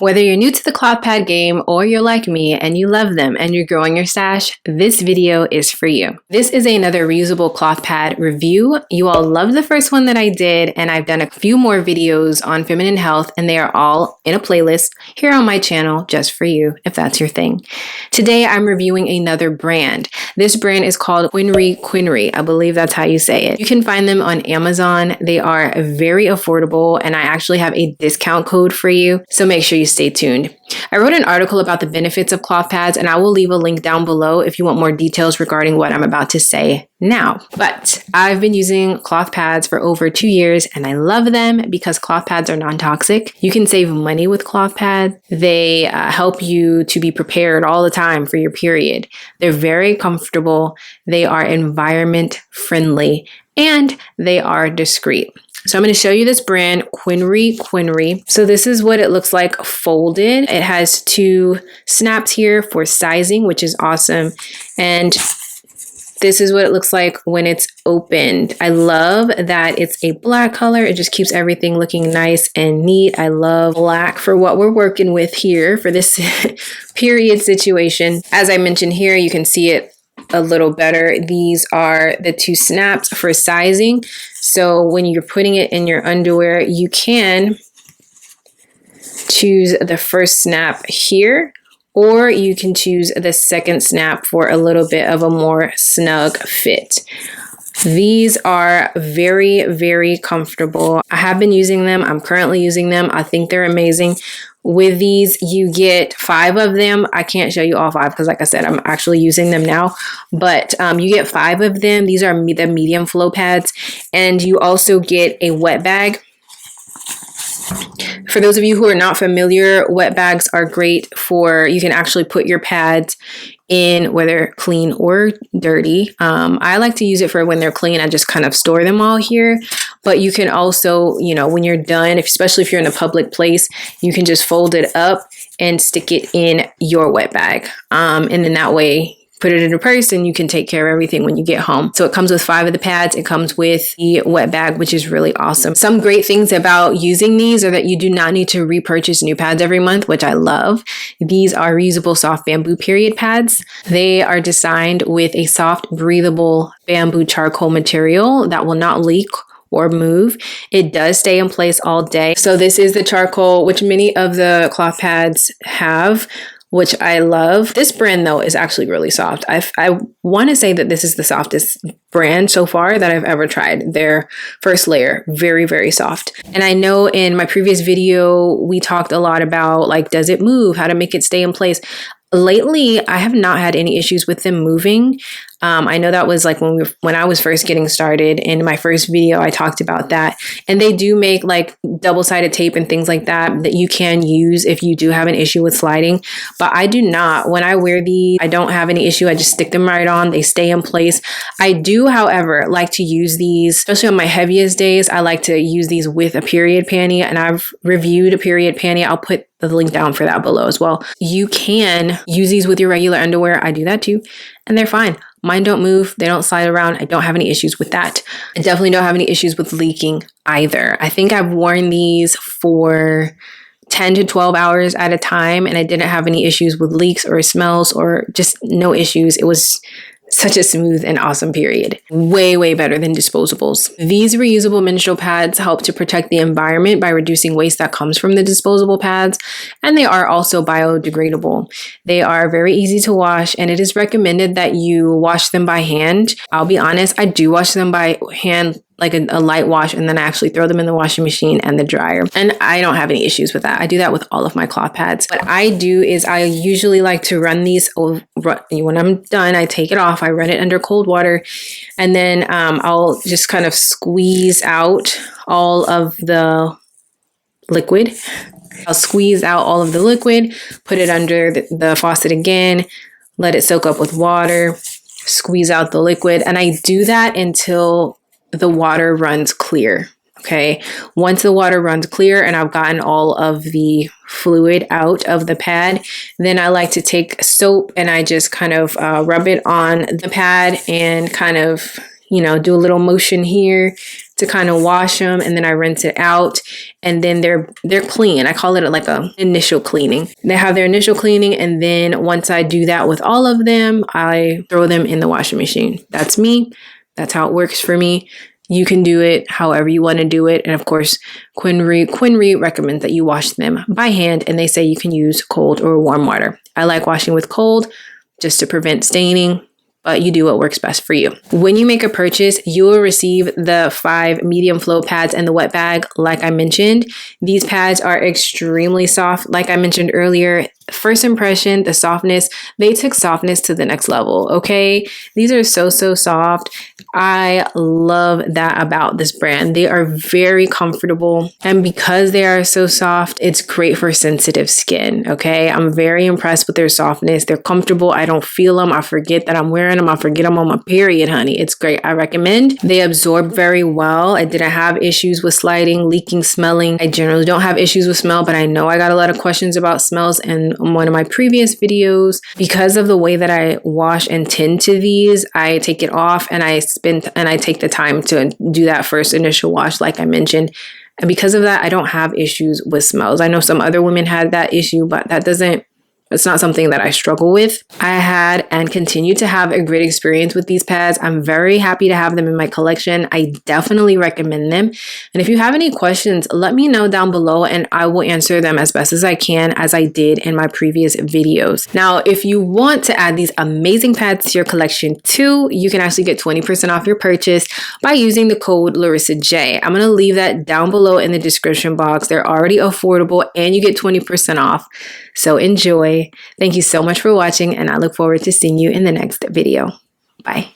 Whether you're new to the cloth pad game or you're like me and you love them and you're growing your stash, this video is for you. This is another reusable cloth pad review. You all loved the first one that I did, and I've done a few more videos on feminine health, and they are all in a playlist here on my channel just for you if that's your thing. Today I'm reviewing another brand. This brand is called QuinnryQuinnry. I believe that's how you say it. You can find them on Amazon. They are very affordable, and I actually have a discount code for you, so make sure you stay tuned. I wrote an article about the benefits of cloth pads, and I will leave a link down below if you want more details regarding what I'm about to say now. But I've been using cloth pads for over 2 years, and I love them because cloth pads are non-toxic. You can save money with cloth pads. They help you to be prepared all the time for your period. They're very comfortable. They are environment friendly, and they are discreet. So I'm going to show you this brand, QuinnryQuinnry. So this is what it looks like folded. It has 2 snaps here for sizing, which is awesome. And this is what it looks like when it's opened. I love that it's a black color. It just keeps everything looking nice and neat. I love black for what we're working with here for this period situation. As I mentioned here, you can see it a little better. These are the 2 snaps for sizing. So when you're putting it in your underwear, you can choose the first snap here, or you can choose the second snap for a little bit of a more snug fit. These are very, very comfortable. I have been using them. I'm currently using them. I think they're amazing. With these, you get 5 of them. I can't show you all 5 because, like I said, I'm actually using them now. But you get 5 of them. These are the medium flow pads. And you also get a wet bag. For those of you who are not familiar, wet bags are great for, you can actually put your pads in whether clean or dirty. I like to use it for when they're clean. I just kind of store them all here. But you can also, you know, when you're done, especially if you're in a public place, you can just fold it up and stick it in your wet bag. And then that way, put it in a purse and you can take care of everything when you get home. So it comes with 5 of the pads. It comes with the wet bag, which is really awesome. Some great things about using these are that you do not need to repurchase new pads every month, which I love. These are reusable soft bamboo period pads. They are designed with a soft, breathable bamboo charcoal material that will not leak or move. It does stay in place all day. So this is the charcoal, which many of the cloth pads have, which I love. This brand, though, is actually really soft. I want to say that this is the softest brand so far that I've ever tried. Their first layer, very, very soft. And I know in my previous video, we talked a lot about, like, does it move? How to make it stay in place. Lately, I have not had any issues with them moving. I know that was like when I was first getting started. In my first video, I talked about that. And they do make like double-sided tape and things like that you can use if you do have an issue with sliding. But I do not. When I wear these, I don't have any issue. I just stick them right on. They stay in place. I do, however, like to use these, especially on my heaviest days. I like to use these with a period panty, and I've reviewed a period panty. I'll put the link down for that below as well. You can use these with your regular underwear. I do that too, and they're fine. Mine don't move. They don't slide around. I don't have any issues with that. I definitely don't have any issues with leaking either. I think I've worn these for 10 to 12 hours at a time, and I didn't have any issues with leaks or smells or just no issues. It was such a smooth and awesome period. Way, way better than disposables. These reusable menstrual pads help to protect the environment by reducing waste that comes from the disposable pads, and they are also biodegradable. They are very easy to wash, and it is recommended that you wash them by hand. I'll be honest, I do wash them by hand, like a light wash, and then I actually throw them in the washing machine and the dryer. And I don't have any issues with that. I do that with all of my cloth pads. What I do is I usually like to run these, when I'm done, I take it off, I run it under cold water, and then I'll just kind of squeeze out all of the liquid. I'll squeeze out all of the liquid, put it under the faucet again, let it soak up with water, squeeze out the liquid, and I do that until the water runs clear. Okay. Once the water runs clear and I've gotten all of the fluid out of the pad, then I like to take soap and I just kind of rub it on the pad and kind of, you know, do a little motion here, to kind of wash them, and then I rinse it out, and then they're clean. I call it like a initial cleaning. They have their initial cleaning, and then once I do that with all of them, I throw them in the washing machine. That's me. That's how it works for me. You can do it however you want to do it. And of course, Quinnry recommends that you wash them by hand, and they say you can use cold or warm water. I like washing with cold just to prevent staining, but you do what works best for you. When you make a purchase, you will receive the 5 medium flow pads and the wet bag. Like I mentioned, these pads are extremely soft. Like I mentioned earlier, first impression, the softness, they took softness to the next level, okay? These are so soft. I love that about this brand. They are very comfortable, and because they are so soft, it's great for sensitive skin, okay? I'm very impressed with their softness. They're comfortable. I don't feel them. I forget that I'm wearing them. I forget I'm on my period, honey. It's great. I recommend. They absorb very well. I didn't have issues with sliding, leaking, smelling. I generally don't have issues with smell, but I know I got a lot of questions about smells in one of my previous videos. Because of the way that I wash and tend to these, I take it off and I take the time to do that first initial wash, like I mentioned. And because of that, I don't have issues with smells. I know some other women had that issue, but it's not something that I struggle with. I had and continue to have a great experience with these pads. I'm very happy to have them in my collection. I definitely recommend them. And if you have any questions, let me know down below and I will answer them as best as I can, as I did in my previous videos. Now, if you want to add these amazing pads to your collection too, you can actually get 20% off your purchase by using the code LarissaJ. I'm going to leave that down below in the description box. They're already affordable and you get 20% off. So enjoy. Thank you so much for watching, and I look forward to seeing you in the next video. Bye.